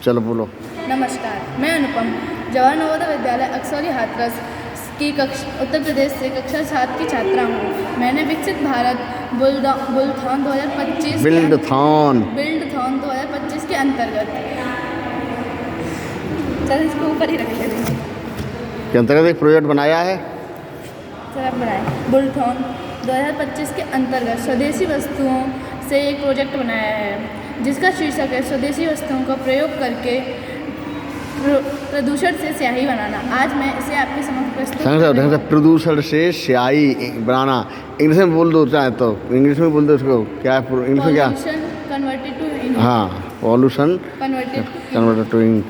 चलो बोलो। नमस्कार, मैं अनुपम जवाहर नवोदय विद्यालय अक्सौली हाथरस की उत्तर प्रदेश से कक्षा 7 की छात्रा हूँ। मैंने विकसित भारत बुल्डथॉन 2025 बिल्डथॉन 2025 के अंतर्गत, सर इसको ऊपर ही रख लेते के अंतर्गत एक प्रोजेक्ट बनाया है। सर आप बनाए बुल्डथॉन 2025 के अंतर्गत स्वदेशी वस्तुओं से एक प्रोजेक्ट बनाया है, जिसका शीर्षक है स्वदेशी वस्तुओं का प्रयोग करके प्रदूषण से स्याही बनाना। आज मैं इसे आपके समक्ष प्रस्तुत ढंग से प्रदूषण से स्याही बनाना। इंग्लिश में बोल दो, चाहे तो इंग्लिश में बोल दो उसको। क्या है इंग्लिश में? क्या? Converted to ink. हाँ, पॉल्यूशन कन्वर्टेड टू इंक।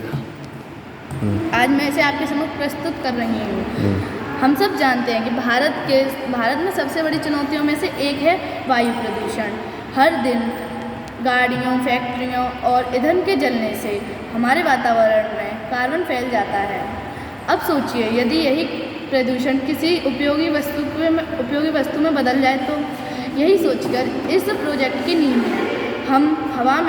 आज मैं इसे आपके समक्ष प्रस्तुत कर रही हूँ। हम सब जानते हैं कि भारत में सबसे बड़ी चुनौतियों में से एक है वायु प्रदूषण। हर दिन गाड़ियों, फैक्ट्रियों और ईंधन के जलने से हमारे वातावरण में कार्बन फैल जाता है। अब सोचिए, यदि यही प्रदूषण किसी उपयोगी वस्तु में बदल जाए तो। यही सोचकर इस प्रोजेक्ट की नींव है। हम हवा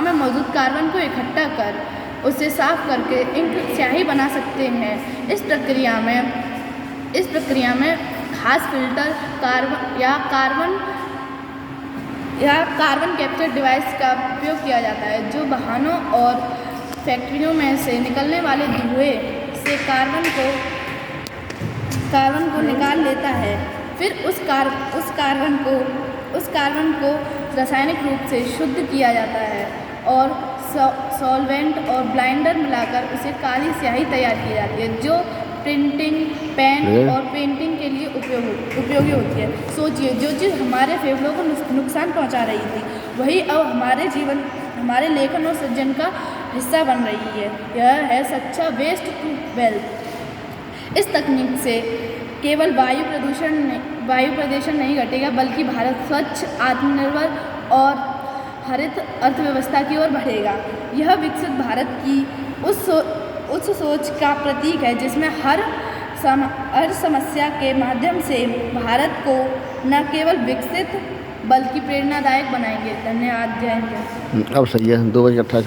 में मौजूद कार्बन को इकट्ठा कर उसे साफ करके इंक स्याही बना सकते हैं। इस प्रक्रिया में खास फिल्टर कार्बन कैप्चर डिवाइस का उपयोग किया जाता है, जो वाहनों और फैक्ट्रियों में से निकलने वाले धुएं से कार्बन को निकाल लेता है। फिर उस कार्बन को रासायनिक रूप से शुद्ध किया जाता है और सॉल्वेंट और ब्लाइंडर मिलाकर उसे काली स्याही तैयार की जाती है, जो प्रिंटिंग, पेन और पेंटिंग के लिए उपयोगी होती है। सोचिए, जो चीज़ हमारे फेफड़ों को नुकसान पहुंचा रही थी, वही अब हमारे लेखन और सृजन का हिस्सा बन रही है। यह है सच्चा वेस्ट टू वेल्थ। इस तकनीक से केवल वायु प्रदूषण नहीं घटेगा, बल्कि भारत स्वच्छ, आत्मनिर्भर और हरित अर्थव्यवस्था की ओर बढ़ेगा। यह विकसित भारत की उस सोच का प्रतीक है, जिसमें हर समस्या के माध्यम से भारत को न केवल विकसित बल्कि प्रेरणादायक बनाएंगे। धन्यवाद। जय हिंद। अब सही है। 2 बजे 28